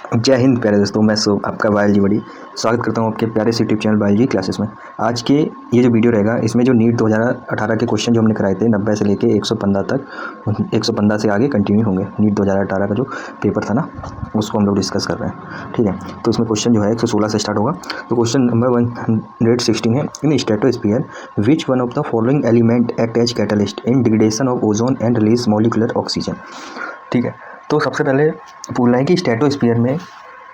जय हिंद प्यारे दोस्तों, मैं आपका बायोलॉजी बड़ी स्वागत करता हूँ आपके प्यारे से यूट्यूब चैनल बायोलॉजी क्लासेस में। आज के ये जो वीडियो रहेगा इसमें जो नीट 2018 के क्वेश्चन जो हमने कराए थे 90 से लेके 115 तक, 115 से आगे कंटिन्यू होंगे। नीट 2018 का जो पेपर था ना उसको हम लोग डिस्कस कर रहे हैं, ठीक है। तो इसमें क्वेश्चन जो है 116 से स्टार्ट होगा। तो क्वेश्चन नंबर 116 है, in stratosphere which one of the following element act as catalyst in degradation of ozone and release molecular oxygen. ठीक है, तो सबसे पहले पूछना है कि स्ट्रेटोस्फीयर में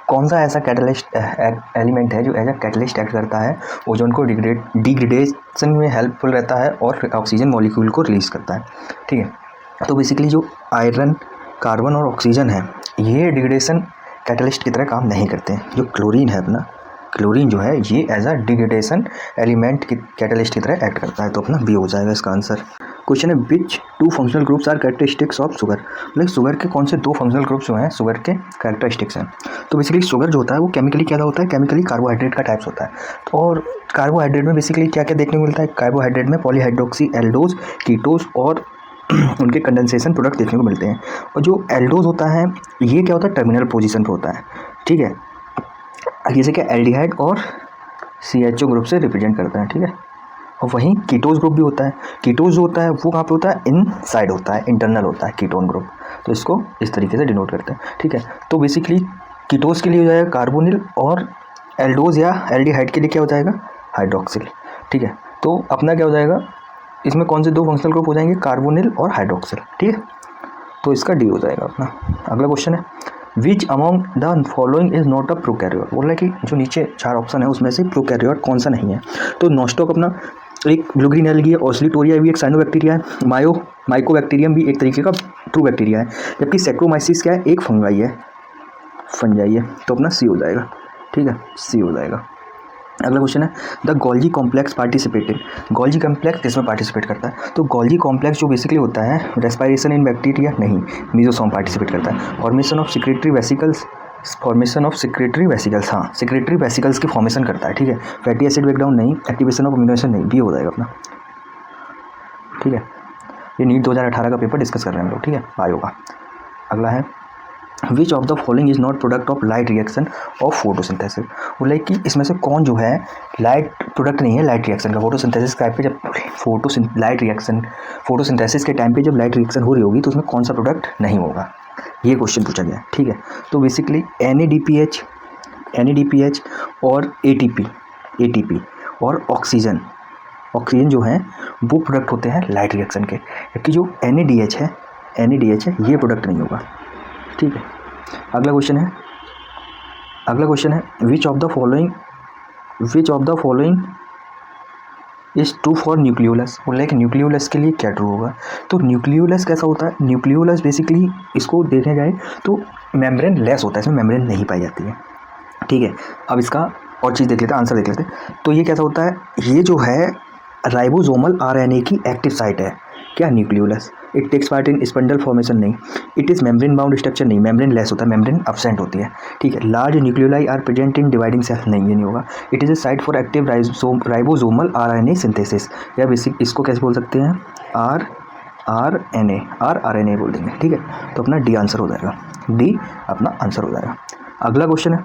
कौन सा ऐसा कैटलिस्ट एलिमेंट है जो एज अ कैटलिस्ट एक्ट करता है, ओजोन को डिग्रेडेशन में हेल्पफुल रहता है और ऑक्सीजन मॉलिक्यूल को रिलीज करता है। ठीक है, तो बेसिकली जो आयरन, कार्बन और ऑक्सीजन है ये डिग्रेडेशन कैटलिस्ट की तरह काम नहीं करते हैं। जो क्लोरीन है अपना, क्लोरीन जो है ये एज अ डिग्रेडेशन एलिमेंट की कैटलिस्ट की तरह एक्ट करता है। तो अपना बी हो जाएगा इसका आंसर। क्वेश्चन है which two functional groups are characteristics of sugar. मतलब शुगर के कौन से दो फंक्शनल ग्रुप्स जो हैं शुगर के कैरेक्टरिस्टिक्स हैं। तो बेसिकली शुगर जो होता है वो केमिकली क्या होता है, केमिकली कार्बोहाइड्रेट का टाइप्स होता है। और कार्बोहाइड्रेट में बेसिकली क्या क्या देखने को मिलता है, कार्बोहाइड्रेट में पॉलीहाइड्रोक्सी एल्डोज, कीटोज और उनके कंडेंसेशन प्रोडक्ट देखने को मिलते हैं। और जो एल्डोज होता है ये क्या होता है, टर्मिनल पोजीशन पे होता है। ठीक है, जैसे कि एल्डिहाइड और CHO ग्रुप से रिप्रेजेंट करते हैं। ठीक है, और वहीं कीटोज ग्रुप भी होता है। कीटोज जो होता है वो कहाँ पे होता है, इन साइड होता है, इंटरनल होता है कीटोन ग्रुप। तो इसको इस तरीके से डिनोट करते हैं। ठीक है, तो बेसिकली कीटोज के लिए हो जाएगा कार्बोनिल और एल्डोज या एल्डिहाइड के लिए क्या हो जाएगा, हाइड्रोक्सिल। ठीक है, तो अपना क्या हो जाएगा, इसमें कौन से दो फंक्शनल ग्रुप हो जाएंगे, कार्बोनिल और हाइड्रोक्सिल। ठीक है, तो इसका डी हो जाएगा अपना। अगला क्वेश्चन है which among the following is not a prokaryote. बोल रहा है कि जो नीचे 4 ऑप्शन है उसमें से प्रोकैरियोट कौन सा नहीं है। तो नॉस्टॉक अपना एक ब्लू ग्रीन एल्गी है, ऑस्लिटोरिया भी एक साइनोबैक्टीरिया है, माइकोबैक्टीरियम भी एक तरीके का ट्रू बैक्टीरिया है, जबकि सैक्रोमाइसिस क्या है, एक फंगाई है, फंजाई है। तो अपना सी हो जाएगा। ठीक है, सी हो जाएगा। अगला क्वेश्चन है the Golgi complex participated. Golgi complex किसमें पार्टिसिपेट करता है। तो गोल्जी कॉम्प्लेक्स जो बेसिकली होता है रेस्पायरेशन इन बैक्टीरिया नहीं, मीजोसोम पार्टिसिपेट करता है। Formation of secretory vesicles, formation of secretory vesicles, हाँ सिक्रेटरी वेसिकल्स की फॉर्मेशन करता है। ठीक है, फैटी एसिड ब्रेकडाउन नहीं, एक्टिवेशन ऑफ अमीनो एसिड नहीं, बी हो जाएगा अपना। ठीक है, ये नीट 2018 का पेपर डिस्कस कर रहे हैं हम लोग। ठीक है, बायो का। अगला है which of the following is not product of light reaction of photosynthesis. बोला कि इसमें से कौन जो है लाइट प्रोडक्ट नहीं है लाइट रिएक्शन का। फोटोसिंथेसिस टाइप पे जब फोटोसिंथेसिस के टाइम पे जब लाइट रिएक्शन हो रही होगी तो उसमें कौन सा प्रोडक्ट नहीं होगा, ये क्वेश्चन पूछा गया है। ठीक है, तो बेसिकली NADPH और ATP और ऑक्सीजन जो है वो प्रोडक्ट होते हैं लाइट रिएक्शन के, जबकि जो NADH है ये प्रोडक्ट नहीं होगा। ठीक है, अगला क्वेश्चन है which of the following is true for nucleolus. बोल रहे कि न्यूक्लियोलस के लिए क्या ट्रू होगा। तो न्यूक्लियोलस कैसा होता है, न्यूक्लियोलस बेसिकली इसको देखा जाए तो मेम्ब्रेन लेस होता है, इसमें मेम्ब्रेन नहीं पाई जाती है। ठीक है, अब इसका और चीज़ देख लेते हैं, आंसर देख लेते हैं। तो ये कैसा होता है, ये जो है राइबोसोमल RNA की एक्टिव साइट है क्या, nucleolus. It takes part in spindle formation नहीं, it is membrane bound structure नहीं, मेम्ब्रेन लेस होता है, मेम्ब्रेन अब्सेंट होती है। ठीक है, large nucleoli are present in dividing cell नहीं, ये नहीं होगा। It is a site for active ribosomal RNA synthesis, या बेसिक इसको कैसे बोल सकते हैं, RNA बोल देंगे। ठीक है, तो अपना डी आंसर हो जाएगा, डी अपना आंसर हो जाएगा। अगला क्वेश्चन है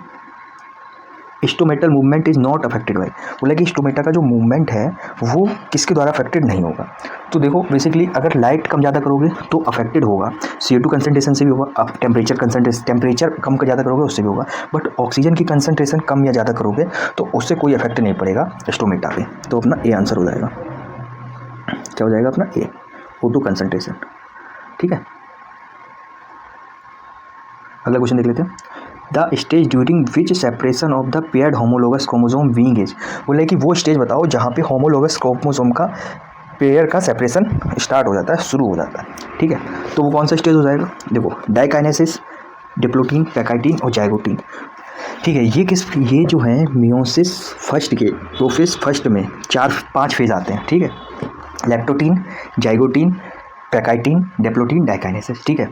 stomatal movement is not affected by. बोला कि स्टोमेटा का जो मूवमेंट है वो किसके द्वारा अफेक्टेड नहीं होगा। तो देखो बेसिकली अगर लाइट कम ज़्यादा करोगे तो अफेक्टेड होगा, CO2 कंसनट्रेशन से भी होगा, अब टेम्परेचर कम ज़्यादा करोगे उससे भी होगा, बट ऑक्सीजन की कंसनट्रेशन कम या ज़्यादा करोगे तो उससे कोई इफेक्ट नहीं पड़ेगा स्टोमेटा पे। तो अपना ए आंसर हो जाएगा। क्या हो जाएगा अपना ए, O2 कंसनट्रेशन। ठीक है, अगला क्वेश्चन देख लेते हैं the stage during which separation of the paired homologous chromosome being is. बोले कि वो स्टेज बताओ जहाँ पे होमोलोगस क्रोमोसोम का पेयर का सेपरेशन स्टार्ट हो जाता है, शुरू हो जाता है। ठीक है, तो वो कौन सा स्टेज हो जाएगा, देखो डाइकाइनेसिस, डिप्लोटीन, पैकाइटिन और जाइगोटीन। ठीक है, ये जो है मियोसिस फर्स्ट के प्रोफेज फर्स्ट में 4-5 फेज आते हैं। ठीक है, लैक्टोटीन, जाइगोटीन, पैकाइटिन, डिप्लोटीन, डाइकाइनेसिस। ठीक है,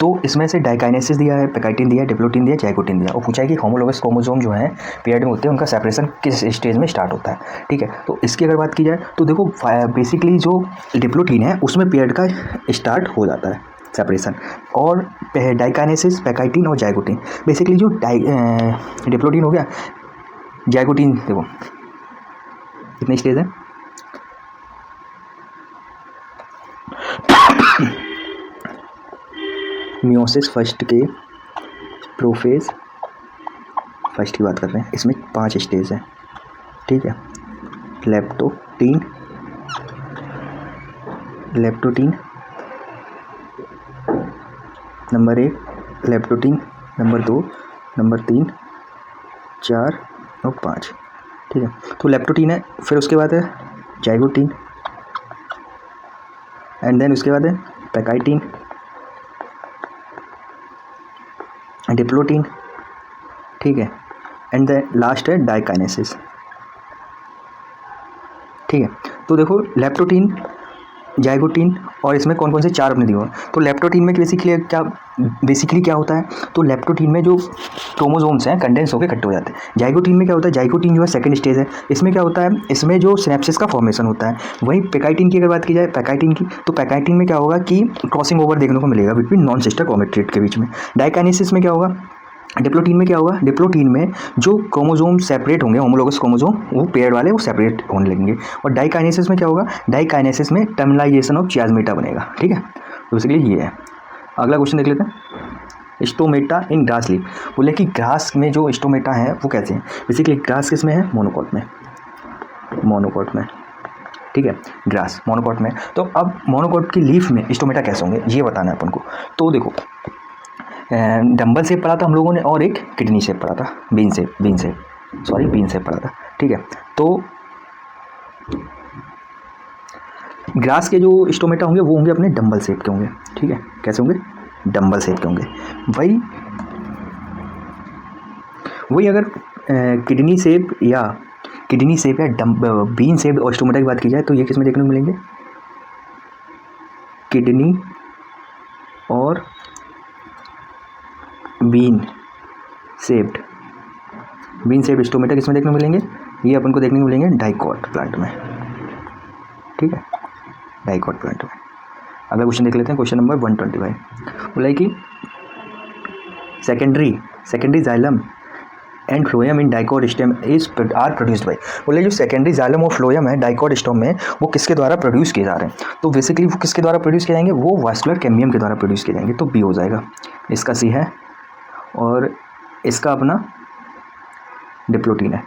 तो इसमें से डाइकाइनेसिस दिया है, पैकाइटिन दिया है, डिप्लोटीन दिया है, जाइगोटीन दिया, और पूछा है कि होमोलोगस क्रोमोसोम जो है पेयर्ड में होते हैं उनका सेपरेशन किस स्टेज में स्टार्ट होता है। ठीक है, तो इसकी अगर बात की जाए तो देखो बेसिकली जो डिप्लोटीन है उसमें पेयर्ड का स्टार्ट हो जाता है। सेपरेशन। और डाइकाइनेसिस पैकाइटिन और जाइगोटिन। बेसिकली जो डिप्लोटिन हो गया, जाइगोटिन देखो कितने स्टेज है, मियोसिस फर्स्ट के प्रोफेज फर्स्ट की बात कर रहे हैं, इसमें 5 स्टेज है, ठीक है। Leptotene number 1, leptotene number 2, number 3, 4 और 5, ठीक है। तो लेप्टोटीन है, फिर उसके बाद है जाइगोटीन, एंड देन उसके बाद है पैकाइटिन, डिप्लोटीन, ठीक है, एंड देन लास्ट है डाइकाइनेसिस, ठीक है। तो देखो लेप्टोटीन, जाइगोटीन और इसमें कौन कौन से 4 अपने दिए हुए। तो लेप्टोटीन में बेसिकली क्या होता है, तो लेप्टोटीन में जो क्रोमोसोम्स हैं कंडेंस होकर इकट्ठे हो जाते हैं। जाइगोटीन में क्या होता है, जाइगोटीन जो है सेकंड स्टेज है, इसमें क्या होता है, इसमें जो सिनेप्सिस का फॉर्मेशन होता है। वहीं पैकाइटिन की अगर बात की जाए, पैकाइटिन की, तो पैकाइटिन में क्या होगा कि क्रॉसिंग ओवर देखने को मिलेगा बिटवीन नॉन सिस्टर क्रोमेटिड के बीच में। डाइकाइनेसिस में क्या होगा, डिप्लोटीन में क्या होगा, डिप्लोटीन में जो क्रोमोसोम सेपरेट होंगे, होमोलोगस क्रोमोसोम वो पेयर वाले वो सेपरेट होने लगेंगे। और डाइकाइनेसिस में क्या होगा, डाइकाइनेसिस में टर्मिनाइजेशन ऑफ चियाज़मेटा बनेगा, ठीक है। तो बेसिकली ये है। अगला क्वेश्चन देख लेते हैं, स्टोमेटा इन ग्रास लीफ। बोले कि ग्रास में जो स्टोमेटा है वो कैसे हैं। बेसिकली ग्रास किस में है, मोनोकॉट में, ठीक है, ग्रास मोनोकॉट में। तो अब मोनोकॉट की लीफ में स्टोमेटा कैसे होंगे ये बताना है अपन को। तो देखो डंबल शेप पढ़ा था हम लोगों ने, और एक किडनी शेप पढ़ा था, बीन शेप पढ़ा था, ठीक है। तो ग्रास के जो स्टोमेटा होंगे वो होंगे अपने डंबल शेप के होंगे, ठीक है। कैसे होंगे, डंबल शेप के होंगे। वही अगर किडनी शेप या बीन शेप और स्टोमेटा की बात की जाए तो ये किस में देखने को मिलेंगे, किडनी और बीन शेप्ड स्टोमेटा किसमें देखने को मिलेंगे, ये अपन को देखने को मिलेंगे डाइकॉट प्लांट में, ठीक है, डाइकॉट प्लांट में। अगला क्वेश्चन देख लेते हैं, क्वेश्चन नंबर 125। बोला कि secondary xylem and phloem in dicot stem are produced by. बोले जो सेकेंडरी जाइलम और फ्लोएम है डाइकॉट स्टेम में वो किसके द्वारा प्रोड्यूस किए जा रहे हैं। तो बेसिकली वो किसके द्वारा प्रोड्यूस किए जाएंगे, वो वास्कुलर कैम्बियम के द्वारा प्रोड्यूस किए जाएंगे। तो बी हो जाएगा, इसका सी है और इसका अपना डिप्लोटीन है,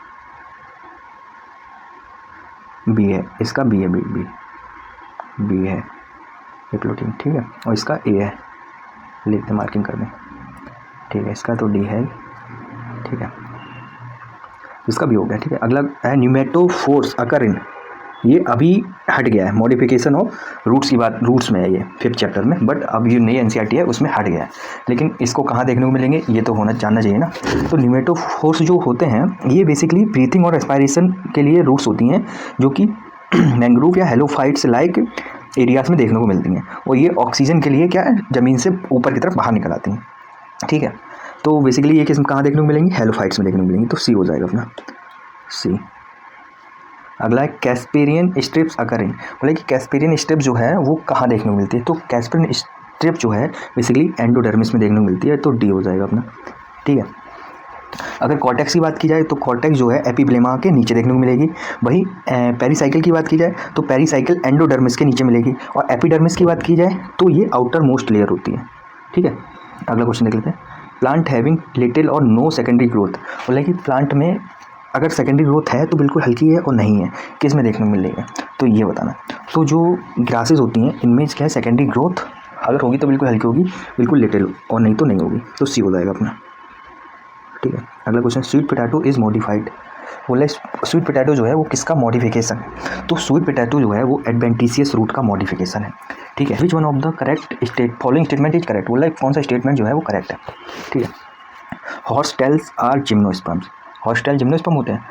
बी है, इसका बी है, बी है डिप्लोटीन, ठीक है। और इसका ए है, लिखते मार्किंग कर दें, ठीक है। इसका तो डी है, ठीक है, इसका भी हो गया, ठीक है। अगला है न्यूमेटोफोर्स अकर इन, ये अभी हट गया है, मॉडिफिकेशन ऑफ रूट्स की बात, रूट्स में है ये 5th चैप्टर में, बट अब ये नई एनसीईआरटी है उसमें हट गया है। लेकिन इसको कहाँ देखने को मिलेंगे ये तो जानना चाहिए ना। तो न्यूमेटोफोर्स जो होते हैं ये बेसिकली ब्रीथिंग और रेस्पायरेशन के लिए रूट्स होती हैं, जो कि मैंग्रोव या हेलोफाइट्स लाइक एरियाज में देखने को मिलती हैं। और ये ऑक्सीजन के लिए क्या है, ज़मीन से ऊपर की तरफ बाहर निकल आती हैं, ठीक है। तो बेसिकली ये किस्म कहाँ देखने को मिलेंगी, हेलोफाइट्स में देखने को मिलेंगी। तो सी हो जाएगा अपना, सी। अगला है कैस्पेरियन स्ट्रिप्स अकरिंग। बोले कि कैस्पेरियन स्ट्रिप जो है वो कहाँ देखने को मिलती है। तो कैस्पेरियन स्ट्रिप जो है बेसिकली एंडोडर्मिस में देखने को मिलती है। तो डी हो जाएगा अपना, ठीक है। अगर कॉर्टेक्स की बात की जाए तो कॉर्टेक्स जो है एपिब्लेमा के नीचे देखने को मिलेगी। वहीं पेरीसाइकिल की बात की जाए तो पेरीसाइकिल एंडोडर्मिस के नीचे मिलेगी। और एपिडर्मिस की बात की जाए तो ये आउटर मोस्ट लेयर होती है, ठीक है। अगला क्वेश्चन देख लेते हैं, प्लांट हैविंग लिटिल और नो सेकेंडरी ग्रोथ। बोले कि प्लांट में अगर सेकेंडरी ग्रोथ है तो बिल्कुल हल्की है और नहीं है, किस में देखने को मिलेगा तो ये बताना। तो जो ग्रासेस होती हैं इनमें क्या है, सेकेंडरी ग्रोथ अगर होगी तो बिल्कुल हल्की होगी, बिल्कुल लिटिल, और नहीं तो नहीं होगी। तो सी हो जाएगा अपना, ठीक है। अगला question, sweet potato is modified. बोले स्वीट पोटैटो जो है वो किसका मॉडिफिकेशन है। तो स्वीट पोटैटो जो है वो एडवेंटिशियस रूट का मॉडिफिकेशन है, ठीक है। Which one of the correct following statement is correct. बोला कौन सा स्टेटमेंट जो है वो करेक्ट है, ठीक है। Horse tails are gymnosperms. Horse tail gymnosperm होते हैं।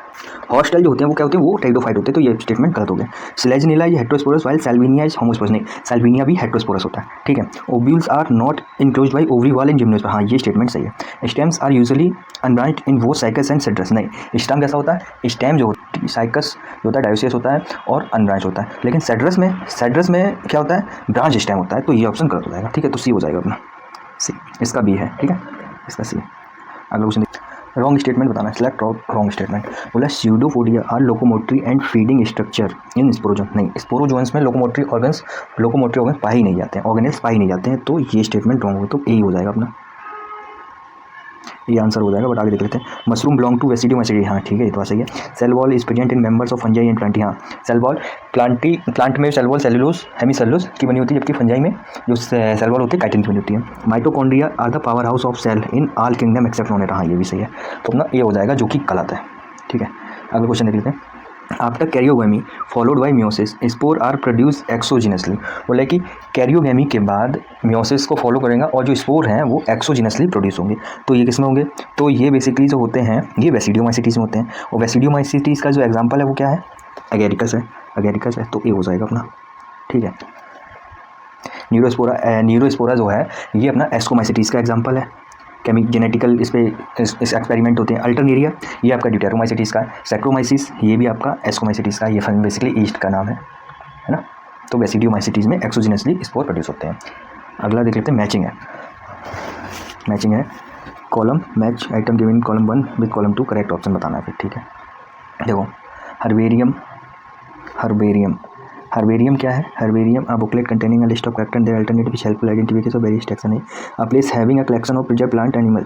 हॉस्टाइल जो होते हैं वो क्या होते हैं, वो टेरिडोफाइट होते हैं, तो ये स्टेटमेंट गलत हो गया। Selaginella is heterosporous while Salvinia is homosporous, नहीं सैल्विनिया भी हेट्रोस्पोरस होता है, ठीक है। Ovules are not enclosed by ovary wall in gymnosperm, हाँ ये स्टेटमेंट सही है। Stems are usually unbranched in वो साइकस एंड सिट्रस, नहीं स्टेम कैसा होता है, स्टेम जो साइकस जो होता है डायोसियस होता है और अनब्रांच होता है, लेकिन सेड्रस में क्या होता है, ब्रांच स्टेम होता है, तो ये ऑप्शन गलत हो जाएगा, ठीक है। तो सी हो जाएगा अपना, सी इसका बी है, ठीक है, इसका सी। अगला क्वेश्चन रॉन्ग स्टेटमेंट बताना, सिलेक्ट रॉन्ग स्टेटमेंट। बोला pseudopodia are locomotory and feeding structure in sporozoan, नहीं स्पोरोजोन्स में लोकोमोटरी ऑर्गन्स पाए ही नहीं जाते हैं, ऑर्गेनेल्स पाए ही नहीं जाते हैं, तो ये स्टेटमेंट रॉन्ग हो, तो ए हो जाएगा अपना, ये आंसर हो जाएगा। बट आगे देख लेते हैं। मशरूम बिलोंग टू वेसिडियोमाइसीटी, हाँ ठीक है, ये तो सही है। Cell wall is present in members of fungi and plantae, हाँ सेल वॉल प्लांट में सेल वॉल सेलुलोज हेमीसेलुलोज की बनी होती है, जबकि फंजाई में जो सेल वॉल होती है काइटिन की बनी होती है। Mitochondria are the power house of cell in all kingdom except Monera, हाँ ये भी सही है, तो अपना ये हो जाएगा जो कि गलत है, ठीक है। अगला क्वेश्चन देख लेते हैं। After karyogamy followed by meiosis spore are produce exogenously, बोला कि कैरियोगेमी के बाद मियोसिस को फॉलो करेगा और जो स्पोर हैं वो एक्सोजिनसली प्रोड्यूस होंगे, तो ये किसमें होंगे, तो ये बेसिकली जो होते हैं ये वेसिडियोमाइसीटीज में होते हैं, और वेसिडियोमाइसीटीज का जो एग्जांपल है वो क्या है, एगेरिकस है, तो ये हो जाएगा अपना, ठीक है। न्यूरोस्पोरा जो है ये अपना एस्कोमाइसीटीज का एग्जाम्पल है, जेनेटिकल इस एक्सपेरिमेंट होते हैं। अल्टरनेरिया ये आपका ड्यूटेरोमाइसीटीज का है। सैक्रोमाइसिस ये भी आपका एस्कोमाइसीटीज का, ये बेसिकली ईस्ट का नाम है ना। तो वेसिडियोमाइसीटीज में एक्सोजिनसली स्पोर प्रोड्यूस होते हैं। अगला देख लेते हैं, मैचिंग है column match item given column 1 with column 2, correct option बताना है फिर, ठीक है। देखो हर्बेरियम क्या है, herbarium a booklet containing a list of character their alternative which helpful identification of various taxonomy, a place having a collection of preserved plant animal,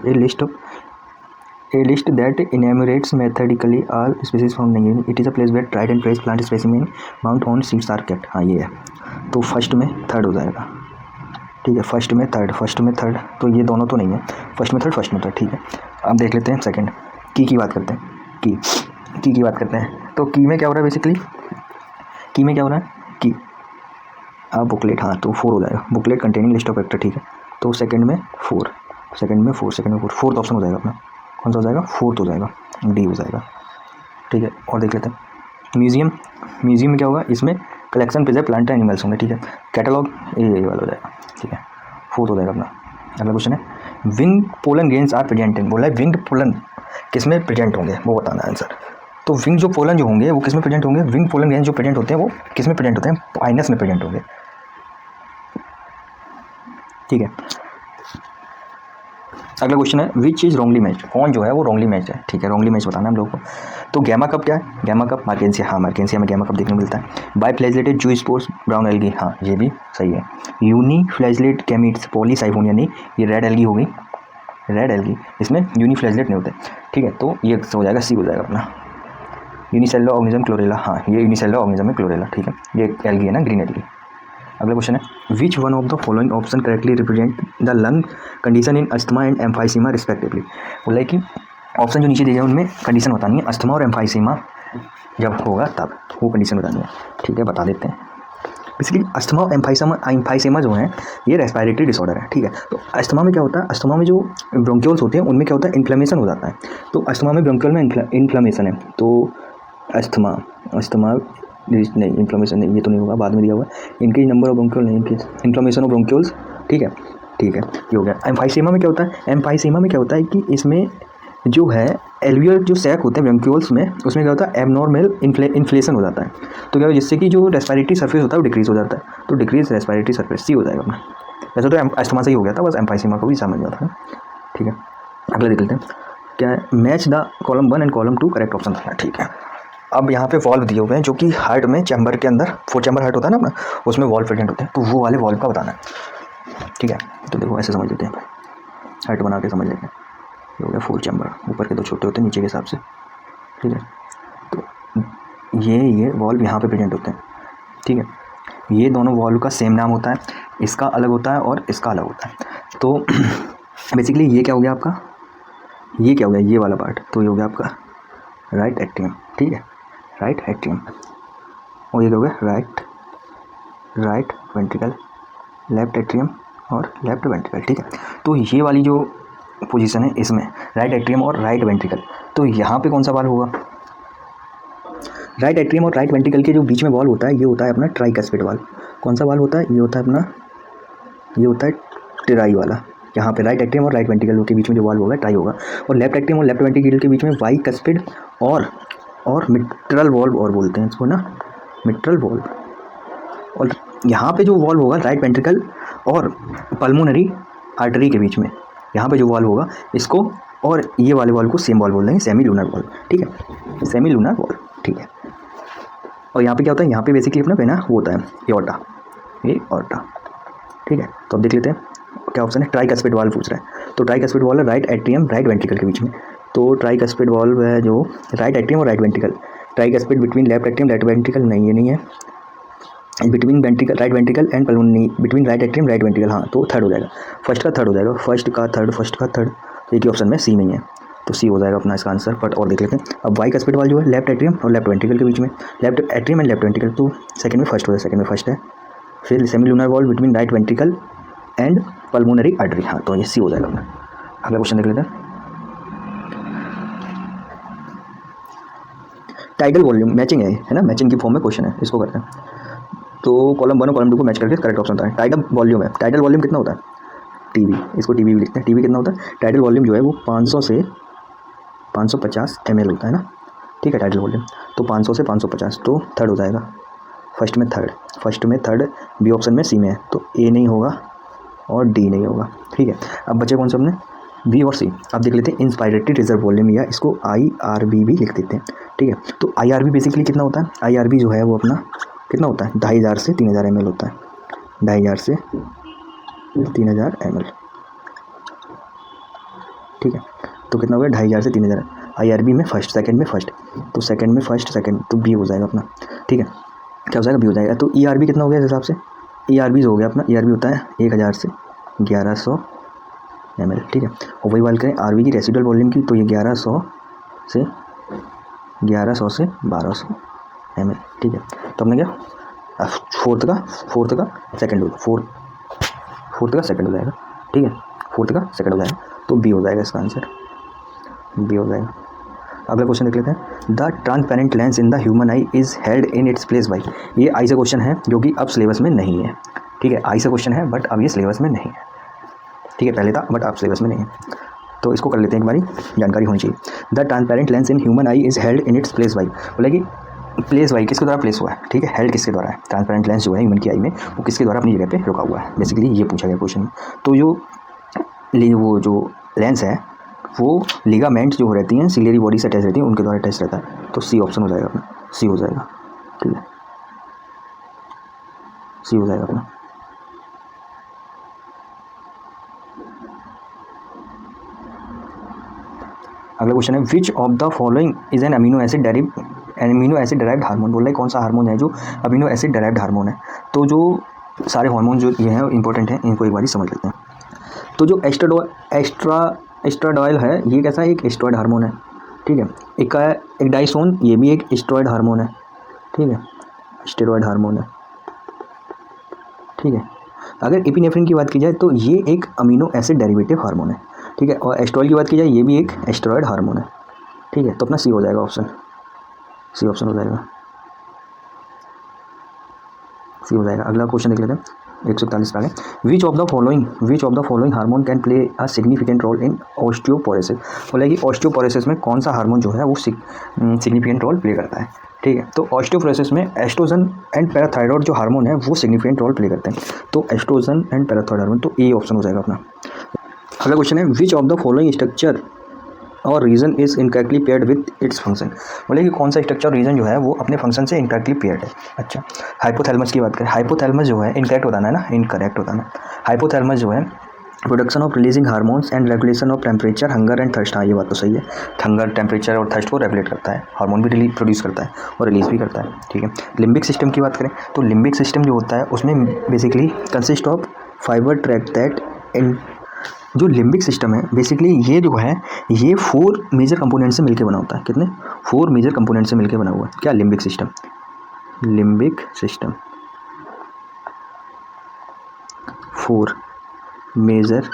a list that enumerates methodically all species found in Union. It is a place where tried and traced plant specimen mount on seeds are kept, हाँ ये है, तो first में third हो जाएगा, ठीक है। First में थर्ड, तो ये दोनों तो नहीं है, फर्स्ट में थर्ड, ठीक है। अब देख लेते हैं सेकंड, की बात करते हैं, की बात करते हैं, तो की में क्या हो रहा है, बेसिकली की में क्या हो रहा है, की बुकलेट, हाँ तो 4 हो जाएगा, booklet containing list of character, ठीक है। तो सेकंड में 4, फोर्थ ऑप्शन हो जाएगा अपना, कौन सा हो जाएगा, फोर्थ हो जाएगा, डी हो जाएगा, ठीक है। और देख लेते हैं म्यूजियम में क्या होगा, इसमें कलेक्शन प्रिजर्व प्लांट एनिमल्स होंगे, ठीक है। कैटलॉग ये वाला हो जाएगा, ठीक है, फोर्थ हो जाएगा अपना। अगला क्वेश्चन है wing pollen grains are present in, बोला है विंग पोलन किस में प्रेजेंट होंगे, वो बताना है आंसर। तो विंग जो पोलन जो होंगे वो किस में प्रेजेंट होंगे, विंग पोलन ग्रेन्स जो प्रेजेंट होते हैं वो किस में प्रेजेंट होते हैं, पाइनस में प्रेजेंट होंगे, ठीक है। अगला क्वेश्चन है विच इज रॉन्गली मैच, कौन जो है वो रॉन्गली मैच है, ठीक है, रॉन्गली मैच बताना है हम लोगों को। तो गैमा कप क्या है, गैमा कप मार्केंसिया, हाँ मार्केंसिया में गैमा कप देखने को मिलता है। बाई फ्लैजलेटेड जू स्पोर्स ब्राउन एल्गी, हाँ ये भी सही है। यूनी फ्लैजलेट कैमिट्स पॉलीसाइफोनिया, नहीं ये रेड एल्गी हो गई, रेड एल्गी, इसमें यूनी फ्लैजलेट नहीं होते, ठीक है। तो ये हो जाएगा, सी हो जाएगा अपना। यूनिसेलुलर ऑर्गेनिज्म क्लोरेला, हाँ ये यूनिसेलुलर ऑर्गेनिज्म में क्लोरेला, ठीक है, ये एल्गी है ना, ग्रीन एल्गी। अगला क्वेश्चन है which one of the following option correctly represent the lung condition in asthma and emphysema respectively, बोला है कि ऑप्शन जो नीचे दिए हैं उनमें कंडीशन बतानी है, अस्थमा और एम्फाइसीमा जब होगा तब वो कंडीशन बतानी है, ठीक है, बता देते हैं। बेसिकली अस्थमा और एम्फाइसीमा जो है ये रेस्पिरेटरी डिसऑर्डर है, ठीक है। तो अस्थमा में क्या होता है, अस्थमा में जो ब्रोंक्यूल्स होते हैं उनमें क्या होता है, इन्फ्लेमेशन हो जाता है, तो अस्थमा में ब्रोंक्यूल में इन्फ्लेमेशन है, तो अस्थमा नहीं, इन्फ्लेमेशन नहीं, ये तो नहीं होगा, बाद में दिया हुआ इनके नंबर ऑफ ब्रोंक्यूल नहीं, इनके इन्फ्लेमेशन ऑफ ब्रोंक्यूल्स, ठीक है, ये हो गया। एम्फाइसीमा में क्या होता है, एम्फाइसीमा में क्या होता है कि इसमें जो है एल्वियर जो सैक होते हैं ब्रोंक्यूल्स में, उसमें क्या होता है एबनॉर्मल इन्फ्लेशन हो जाता है, तो क्या जिससे कि जो रेस्पिरेटरी सरफेस होता है वो डिक्रीज हो जाता है, तो डिक्रीज रेस्पिरेटरी सरफेस, सी हो जाएगा अपना। वैसे तो अस्थमा से ही हो गया था, बस एम्फाइसीमा को भी समझ जाता है, ठीक है। अगले देख लेते हैं क्या है, match the column 1 and column 2, correct option था, ठीक है। अब यहाँ पे वॉल्व दिए हुए हैं जो कि हार्ट में चैम्बर के अंदर 4 चैम्बर हार्ट होता है ना अपना, उसमें वॉल्व प्रेजेंट होते हैं, तो वो वाले वॉल्व का बताना है, ठीक है। तो देखो ऐसे समझ लेते हैं, हार्ट बना के समझ लेते हैं, ये हो गया 4 चैम्बर, ऊपर के 2 छोटे होते हैं नीचे के हिसाब से, ठीक है। तो ये वॉल्व यहाँ पे प्रेजेंट होते हैं, ठीक है। ये दोनों वॉल्व का सेम नाम होता है, इसका अलग होता है और इसका अलग होता है। तो बेसिकली ये क्या हो गया आपका, ये क्या हो गया, ये वाला पार्ट, तो ये हो गया आपका राइट एट्रियम, ठीक है, राइट एट्रियम, और ये हो गया राइट वेंट्रिकल, लेफ्ट एट्रियम और लेफ्ट वेंट्रिकल, ठीक है। तो ये वाली जो पोजीशन है इसमें राइट एट्रियम और राइट वेंट्रिकल, तो यहाँ पे कौन सा वाल्व होगा, राइट एट्रियम और राइट वेंट्रिकल के जो बीच में वॉल होता है ये होता है अपना ट्राइकस्पिड वाल्व। कौन सा वाल्व होता है? ये होता है अपना, ये होता है ट्राई वाला। यहाँ पे राइट एट्रियम और राइट वेंट्रिकल के बीच में जो वाल्व होगा ट्राई होगा, और लेफ्ट एट्रियम और लेफ्ट वेंट्रिकल के बीच में बाइकस्पिड और मिट्रल वॉल्व और बोलते हैं इसको ना, मिट्रल वॉल्व। और यहाँ पे जो वॉल्व होगा राइट वेंट्रिकल और पल्मोनरी आर्टरी के बीच में, यहाँ पे जो वॉल्व होगा इसको और ये वाले वॉल्व को सेम वॉल्व बोल देंगे, सेमी लूनर वॉल्व। ठीक है, सेमी लूनर वॉल्व। ठीक है, और यहाँ पे क्या होता है, यहाँ पे बेसिकली अपना पेना वो होता है एओर्टा, ये ऑर्टा। ठीक है, तो अब देख लेते हैं क्या ऑप्शन है। ट्राइकस्पिड वाल्व पूछ रहा है, तो ट्राइकस्पिड वाल्व है राइट एट्रियम राइट वेंट्रिकल के बीच में। तो ट्राइकस्पिड वाल्व है जो राइट एट्रियम और right ventricle. Tricuspid between left atrium right ventricle, नहीं ये नहीं है। Between ventricle right ventricle and pulmonary, between right atrium right ventricle, हाँ तो थर्ड हो जाएगा, फर्स्ट का थर्ड हो जाएगा, फर्स्ट का थर्ड। एक ही ऑप्शन में सी नहीं है, तो सी हो जाएगा अपना इसका आंसर। बट और देख लेते हैं अब बाइकस्पिड वाल्व जो है लेफ्ट एट्रियम और लेफ्ट वेंट्रिकल के बीच में, left atrium and left ventricle, तो सेकंड में फर्स्ट हो जाए, सेकंड में फर्स्ट है। फिर semi lunar valve between right ventricle and pulmonary artery, हाँ तो ये सी हो जाएगा अपना। अगला क्वेश्चन देख लेते हैं। टाइडल वॉल्यूम मैचिंग है ना, मैचिंग की फॉर्म में क्वेश्चन है, इसको करते हैं। तो कॉलम 1 और कॉलम 2 को मैच करके करेक्ट ऑप्शन होता है। टाइडल वॉल्यूम है, टाइडल वॉल्यूम कितना होता है? टीवी, इसको टीवी भी लिखते हैं। टीवी कितना होता है? टाइडल वॉल्यूम जो है वो 500 से 550 ml होता है ना। ठीक है, टाइडल वॉल्यूम तो 500 से 550, तो थर्ड हो जाएगा, फर्स्ट में थर्ड, बी ऑप्शन में सी में है, तो ए नहीं होगा और डी नहीं होगा। ठीक है, अब बचे कौन से अपने बी और सी। अब देख लेते हैं इंस्पायरेटरी रिजर्व वॉल्यूम, या इसको IRV भी लिख देते हैं। ठीक है, तो IRV बेसिकली कितना होता है? IRV जो है वो अपना कितना होता है? 2500 से 3000 ml होता है, 2500 से 3000 ml। ठीक है, तो कितना हो गया? 2500 से 3000। IRV में फर्स्ट, सेकंड में फर्स्ट, तो सेकंड में फर्स्ट सेकंड, तो बी हो जाएगा अपना। ठीक है, क्या हो जाएगा? बी हो जाएगा। तो ERV कितना हो गया इस हिसाब से? ERV जो हो गया अपना, ERV होता है 1000 से 1100 ml। ठीक है, और वही बात करें RV की रेसिडुअल वॉल्यूम की, तो ये 1100 से 1200 ml। ठीक है, तो हमने क्या फोर्थ का सेकंड हो, फोर्थ का सेकंड हो जाएगा। ठीक है, फोर्थ का सेकंड हो जाएगा, तो बी हो जाएगा इसका आंसर, बी हो जाएगा। अगला क्वेश्चन देख लेते हैं। The transparent lens in the human I is held in its place by, ये आई से क्वेश्चन है जो कि अब सिलेबस में नहीं है। ठीक है, आई से क्वेश्चन है बट अब ये सिलेबस में नहीं है। ठीक है, पहले था बट अब सिलेबस में नहीं है, तो इसको कर लेते हैं, एक बारी जानकारी होनी चाहिए। The transparent lens in human I is held in its place by, बोले कि प्लेस बाई किसके द्वारा प्लेस हुआ है? ठीक है, हेल्ड किसके द्वारा है? ट्रांसपेरेंट लेंस जो है ह्यूमन की आई में वो किसके द्वारा अपनी जगह पे रुका हुआ है, बेसिकली ये पूछा गया क्वेश्चन में। तो वो जो लेंस है वो लिगामेंट जो रहती हैं सिलियरी बॉडी से अटैच रहती हैं, उनके द्वारा अटैच रहता है, तो सी ऑप्शन हो जाएगा अपना, सी हो जाएगा। ठीक है, सी हो जाएगा अपना। अगला क्वेश्चन है which of the following is an amino acid derived hormone, बोल रहा है कौन सा हार्मोन है जो अमीनो एसिड डेराइव्ड हार्मोन है। तो जो सारे हार्मोन जो ये हैं इंपॉर्टेंट हैं, इनको एक बार समझ लेते हैं। तो जो एस्ट्राडॉयल है, ये कैसा है? एक एस्ट्रॉइड हार्मोन है। ठीक है, एक डाइसोन, ये भी एक एस्ट्रॉइड हार्मोन है। ठीक है, स्टेरॉइड हार्मोन है। ठीक है, अगर एपिनेफ्रिन की बात की जाए तो ये एक अमीनो एसिड डेरिवेटिव हार्मोन है। ठीक है, और एस्ट्रॉइड की बात की जाए ये भी एक एस्टेरॉइड हार्मोन है। ठीक है, तो अपना सी हो जाएगा ऑप्शन, सी ऑप्शन हो जाएगा, सी हो जाएगा। अगला क्वेश्चन देख लेते हैं, 141 का है। Which of the following hormone can play a significant role in osteoporosis, बोला कि ऑस्टियोपोरोसिस में कौन सा हार्मोन जो है वो सिग्निफिकेंट रोल प्ले करता है। ठीक है, तो ऑस्टियोपोरोसिस में एस्ट्रोजन एंड पैराथायरॉयड जो हार्मोन है वो सिग्निफिकेंट रोल प्ले करते हैं, तो एस्ट्रोजन एंड पैराथायरॉयड हार्मोन, तो ए ऑप्शन हो जाएगा अपना। अगला क्वेश्चन है which of the following structure और region is incorrectly paired with its function, बोले कि कौन सा स्ट्रक्चर और रीजन जो है वो अपने फंक्शन से इनकरेक्टली पेयर्ड है। अच्छा, हाइपोथैलेमस की बात करें, हाइपोथैलेमस जो है इनकरेक्ट होता है ना, इनकरेक्ट होता है ना। हाइपोथैलेमस जो है production of releasing hormones and regulation of temperature, hunger and thirst, हाँ ये बात तो सही है, हंगर टेम्परेचर और थर्स्ट को रेगुलेट करता है, हार्मोन भी प्रोड्यूस करता है और रिलीज भी करता है। ठीक है, लिम्बिक सिस्टम की बात करें तो लिम्बिक सिस्टम जो होता है उसमें basically consist of fibre track that in, जो लिम्बिक सिस्टम है बेसिकली ये जो है ये 4 मेजर कंपोनेंट से मिलकर बना होता है। कितने? 4 मेजर कंपोनेंट से मिलकर बना हुआ है। क्या? Limbic system, limbic system 4 major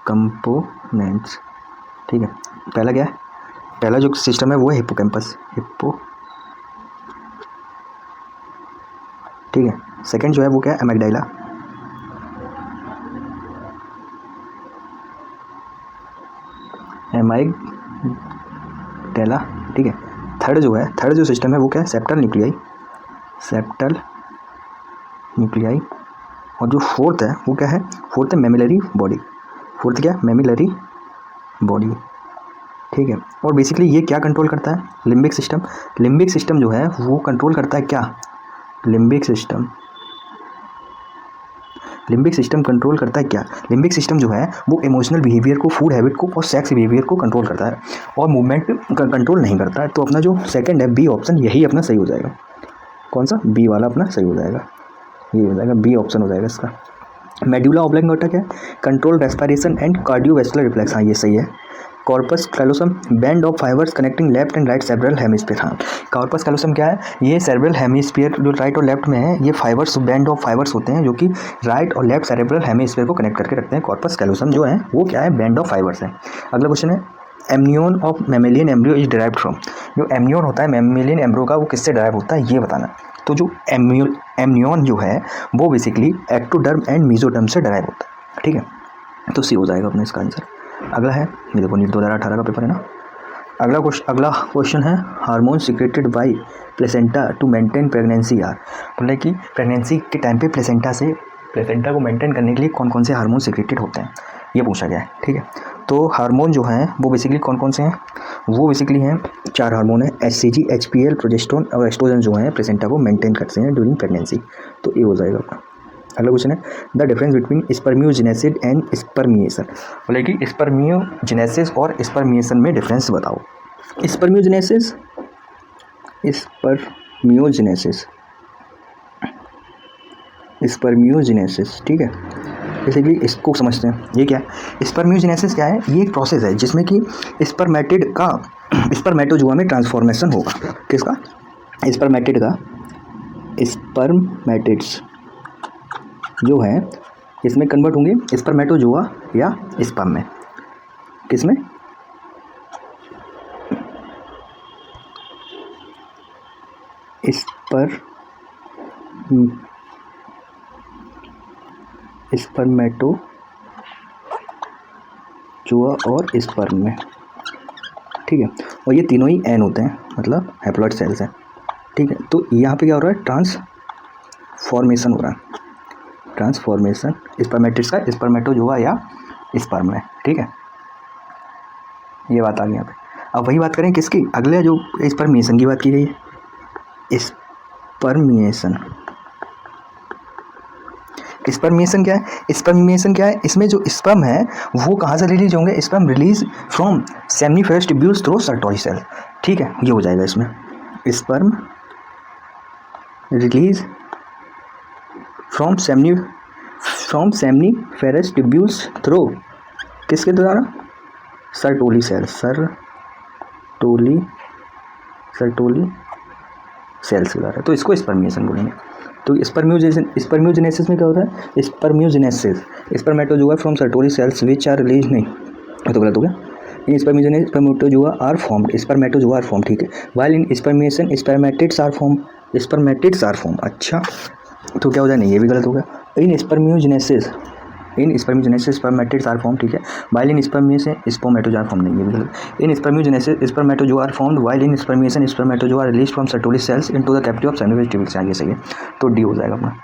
components. ठीक है, पहला क्या है? पहला जो सिस्टम है वो है हिप्पोकैम्पस, हिप्पो, ठीक है। सेकंड जो है वो क्या है, एमिगडाला, एमिगडाला, ठीक है। थर्ड जो सिस्टम है वो क्या है, सेप्टल न्यूक्लियाई, सेप्टल न्यूक्लियाई। और जो फोर्थ है वो क्या है, फोर्थ है मेमिलरी बॉडी, फोर्थ क्या है, मेमिलरी बॉडी, ठीक है। और बेसिकली ये क्या कंट्रोल करता है, लिम्बिक सिस्टम। लिम्बिक सिस्टम जो है वो कंट्रोल करता है क्या, limbic system, limbic system control करता है क्या, लिम्बिक सिस्टम जो है वो इमोशनल बिहेवियर को, फूड हैबिट को और सेक्स बिहेवियर को कंट्रोल करता है और मूवमेंट कंट्रोल नहीं करता है। तो अपना जो सेकंड है बी ऑप्शन, यही अपना सही हो जाएगा। कौन सा, बी वाला अपना सही हो जाएगा, ये हो जाएगा, बी ऑप्शन हो जाएगा इसका। मेडुला ऑब्लंगेटा क्या है, control respiration and cardiovascular reflex, हाँ ये सही है। Corpus callosum, band of fibres connecting left and right cerebral hemisphere, हाँ। कॉर्पस कैलोसम क्या है, ये सेरेब्रल हेमिस्फीयर जो राइट और लेफ्ट में है, ये फाइबर्स, बैंड ऑफ फाइबर्स होते हैं जो कि राइट और लेफ्ट सेरेब्रल हेमिस्फीयर को कनेक्ट करके रखते हैं। कॉर्पस कैलोसम जो है वो क्या है, बैंड ऑफ फाइबर्स है। अगला क्वेश्चन है, amnion of mammalian embryo is derived from, जो एमनियन होता है मैमेलियन एम्ब्रियो का, वो किससे डिराइव होता है ये बताना। तो जो एमनियन जो है वो बेसिकली एक्टोडर्म एंड मेसोडर्म से डिराइव होता है, ठीक है। तो सी हो जाएगा अपना इसका आंसर। अगला है, ये देखो नीट 2018 का पेपर है ना। अगला क्वेश्चन है, hormone secreted by placenta to maintain pregnancy are, मतलब कि प्रेगनेंसी के टाइम पे प्लेसेंटा को मेंटेन करने के लिए कौन कौन से हार्मोन सिक्रेटेड होते हैं, ये पूछा गया है, ठीक है। तो हार्मोन जो हैं वो बेसिकली कौन कौन से हैं, वो बेसिकली हैं 4 हार्मोन है, HCG, HPL, प्रोजेस्टेरोन और एस्ट्रोजन जो हैं प्लेसेंटा को मेंटेन करते हैं ड्यूरिंग प्रेगनेंसी। तो ये हो जाएगा अपना। अगला क्वेश्चन है, the difference between spermiogenesis and spermiation, बोले कि स्पर्मियोजेनेसिस और स्पर्मिएशन में डिफरेंस बताओ। स्पर्मियोजेनेसिस, स्पर्मियोजेनेसिस, ठीक है। बेसिकली इसको समझते हैं, ये क्या है, स्पर्मियोजेनेसिस क्या है, ये एक प्रोसेस है जिसमें कि स्पर्मेटिड का स्पर्मेटोजुआ में ट्रांसफॉर्मेशन होगा। किसका, स्पर्मेटिड का, स्पर्मेटिड्स जो है इसमें कन्वर्ट होंगे स्पर्मेटोजुआ या स्पर्म में, किसमें, स्पर्मेटोजुआ और स्पर्म में, ठीक है। और ये तीनों ही एन होते हैं, मतलब हैप्लॉइड सेल्स हैं, ठीक है। तो यहाँ पे क्या हो रहा है, ट्रांसफॉर्मेशन हो रहा है, ट्रांसफॉर्मेशन स्पर्मेटिड्स का स्पर्मेटोजुआ या स्पर्म में, ठीक है। ये बात आ गई यहाँ पे। अब वही बात करें किसकी, अगले जो स्पर्मिएशन की बात की गई है। स्पर्मिएशन क्या है, स्पर्मिएशन क्या है, इसमें जो स्पर्म है वो कहाँ से रिलीज होंगे, sperm release from seminiferous tubules through Sertoli cell, ठीक है। ये हो जाएगा इसमें, sperm release from seminiferous tubules through, किसके द्वारा, सर्टोली सेल, सर्टोली सेल्स के द्वारा। तो इसको स्पर्मिएशन बोलेंगे। तो स्पर्मियोजेनेसिस में क्या होता है, spermatozoa from Sertoli cells which are release, नहीं तो गलत हो गया, इन स्पर्मेटोजुआ आर फॉर्म, ठीक है। While in spermiation spermatids are form, अच्छा तो क्या हो जाए, नहीं ये भी गलत हो गया। In spermiogenesis spermatids are form, ठीक है। While in spermiation spermatozoa form, नहीं ये भी गलत। In spermiogenesis spermatozoa are formed while in spermiation spermatozoa release from Sertoli cells into the cavity of seminiferous tubules, ये सही है। तो डी हो जाएगा अपना।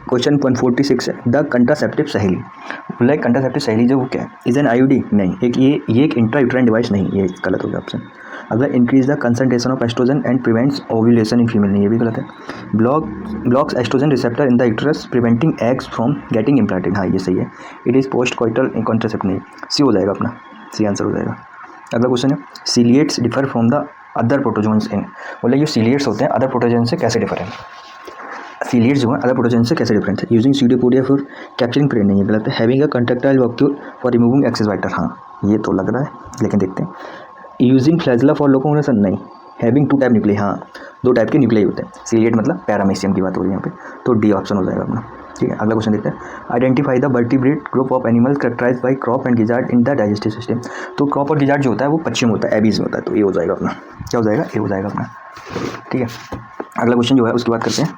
क्वेश्चन 146 है, द कंट्रासेप्टिव सहेली, बोला कंट्रासेप्टिव सहेली जो वो क्या है, इज एन आईयूडी, नहीं, ये एक इंट्रायूटेराइन डिवाइस, नहीं ये गलत हो गया ऑप्शन। अगला, increase the concentration of estrogen and prevents ovulation in female, नहीं ये भी गलत है। Blocks estrogen receptor in the uterus preventing eggs from getting implanted, हाँ ये सही है। It is post coital contraceptive, नहीं, सी हो जाएगा अपना, सी आंसर हो जाएगा। अगला क्वेश्चन है, ciliates differ from the other protozoans in, बोले जो सीलिएट्स होते हैं अदर प्रोटोजोन से कैसे डिफर है, सीलिएट्स जो है अदर प्रोटोजन से कैसे डिफरेंट है। Using pseudopodia for capturing prey, नहीं है गलत है। Having a contractile vacuole for removing excess water, हाँ ये तो लग रहा है, लेकिन देखते हैं। यूजिंग फ्लैजला फॉर लोकोमोशन, नहीं। हैविंग 2 टाइप न्यूक्लियाई, हाँ 2 टाइप के न्यूक्लियाई होते हैं। सीलिएट मतलब पैरामीशियम की बात हो रही है यहाँ पे, तो डी ऑप्शन हो जाएगा अपना। ठीक है, अगला क्वेश्चन देखते हैं। Identify the vertebrate group of animal characterize by crop and gizzard in the digestive system. तो क्रॉप और गिजार्ड जो होता है वो पश्चिम होता है, एबीज में होता है, तो ये हो जाएगा अपना, क्या हो जाएगा, ये हो जाएगा अपना। ठीक है, अगला क्वेश्चन जो है उसकी बात करते हैं।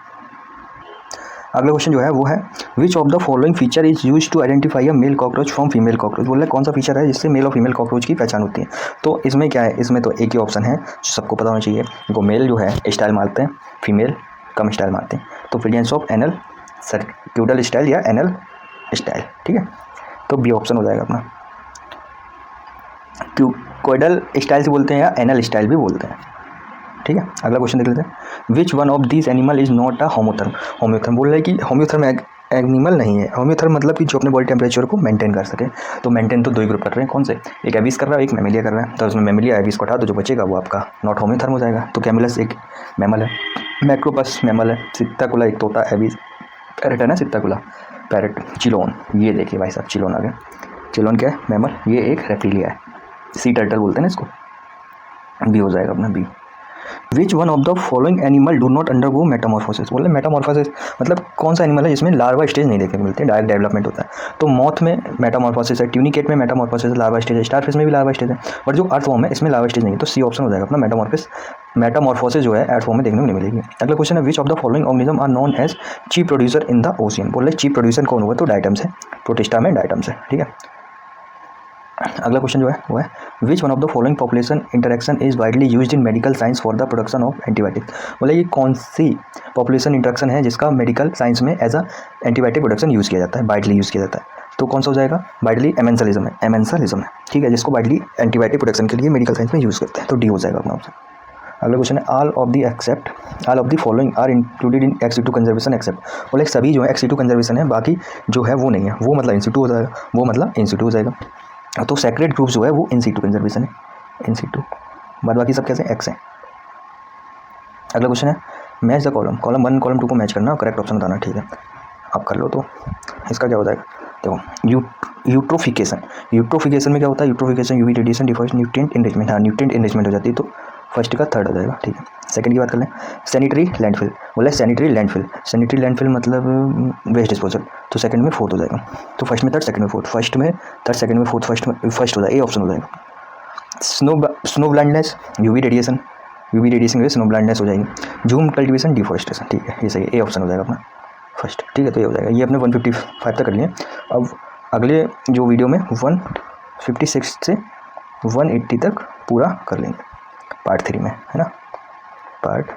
अगला क्वेश्चन जो है वो है which of the following feature is use to identify a male cockroach from female cockroach. बोल रहे कौन सा फीचर है जिससे मेल और फीमेल कॉकरोच की पहचान होती है। तो इसमें क्या है, इसमें तो एक ही ऑप्शन है जो सबको पता होना चाहिए। वो मेल जो है स्टाइल मारते हैं, फीमेल कम स्टाइल मारते हैं। तो प्रेजेंस ऑफ एनल सर्क्यूडल स्टाइल या एनल स्टाइल। ठीक है, तो बी ऑप्शन हो जाएगा अपना। क्यूकोइडल स्टाइल से बोलते हैं या एनल स्टाइल भी बोलते हैं। ठीक है, अगला क्वेश्चन देख लेते हैं। विच one of this animal is not a होम्योथर्म। होम्योथर्म बोल रहा है कि होम्योथर्म एनिमल नहीं है। होम्योथर्म मतलब कि जो अपने बॉडी टेम्परेचर को मेंटेन कर सके। तो मेंटेन तो दो ही ग्रुप कर रहे हैं, कौन से, एक एविस कर रहा है, एक मेमेलिया कर रहा है। तो उसमें मेमेलिया एविस को हटा दो, जो बचेगा वो आपका नॉट होम्योथर्म हो जाएगा। तो कैमिलस एक मैमल है, मैक्रोपस मैमल है, सित्ताकुला एक तोता, एविस पैरेट है ना, सित्ताकुला पैरेट, चिलोन, ये देखिए भाई साहब चिलोन आ गया। चिलोन क्या है, मैमल, ये एक रेप्टिलिया है, सी टर्टल बोलते हैं ना इसको। बी हो जाएगा अपना B. Which one of the following animal do not undergo metamorphosis. बोले मेटामॉर्फोसिस मतलब कौन सा एनिमल है जिसमें लार्वा स्टेज नहीं देखने को मिलते हैं, डायरेक्ट डेवलपमेंट होता है। तो मॉथ में मेटामॉर्फोसिस है, ट्यूनिकेट में मेटामॉर्फोसिस लार्वा स्टेज है, स्टारफिश में भी लार्वा स्टेज है, और जो अर्थवॉर्म है इसमें लार्वा स्टेज नहीं है। तो सी ऑप्शन हो जाएगा अपना, मेटामॉर्फोसिस जो है अर्थवॉर्म में देखने को नहीं मिलेगी। अगला क्वेश्चन है which of the following organism are known as chief producer in the ocean. बोले चीफ प्रोड्यूसर कौन होगा, तो डायटम्स है, प्रोटिस्टा में डायटम्स है। ठीक है, अगला क्वेश्चन जो है वो है which one of the following population interaction is widely used in medical science for the production of antibiotic. बोले ये कौन सी पॉपुलेशन इंटरेक्शन है जिसका मेडिकल साइंस में as a antibiotic production use किया जाता है, वाइडली यूज़ किया जाता है। तो कौन सा हो जाएगा, वाइडली एमेंसलिज्म है, एमेंसलिज्म है। ठीक है, जिसको वाइडली एंटीबायोटिक प्रोडक्शन के लिए मेडिकल साइंस में यूज़ करते हैं। तो डी हो जाएगा अपना ऑप्शन। अगला क्वेश्चन है all of the following are included in ex situ conservation except. बोले सभी जो है एक्स सिटू कंजर्वेशन है, बाकी जो है वो नहीं है। वो मतलब इन सिटू हो जाएगा, वो मतलब इन सिटू हो जाएगा। तो सेक्रेट ग्रुप जो है वो इन सिटू कंजर्वेशन है, इन सिटू, बाद बाकी सब कैसे एक्स है। अगला क्वेश्चन है मैच द कॉलम 1 कॉलम 2 को मैच करना और करेक्ट ऑप्शन बताना। ठीक है, आप कर लो। तो इसका क्या हो जाएगा, देखो यूट्रोफिकेशन में क्या होता है, eutrophication UV radiation default nutrient enrichment. हाँ, न्यूट्रिएंट इनरिचमेंट हो जाती है, तो फर्स्ट का थर्ड हो जाएगा। ठीक है, सेकंड की बात कर लें, सैनिटरी लैंडफिल। बोले सैनिटरी लैंडफिल मतलब वेस्ट डिस्पोजल, तो सेकंड में फोर्थ हो जाएगा। तो फर्स्ट में थर्ड, सेकंड में फोर्थ, फर्स्ट में थर्ड, सेकंड में फोर्थ, फर्स्ट हो जाएगा, ए ऑप्शन हो जाएगा। स्नो ब्लाइंडनेस यूवी रेडिएशन की स्नो ब्लाइंडनेस हो जाएगी। Zoom cultivation deforestation. ठीक है, ये सही है, ए ऑप्शन हो जाएगा अपना फर्स्ट। ठीक है, तो ये हो जाएगा। ये अपने 155 तक कर लिए। अब अगले जो वीडियो में 156 से 180 तक पूरा कर लेंगे पार्ट 3 में, है ना, पार्ट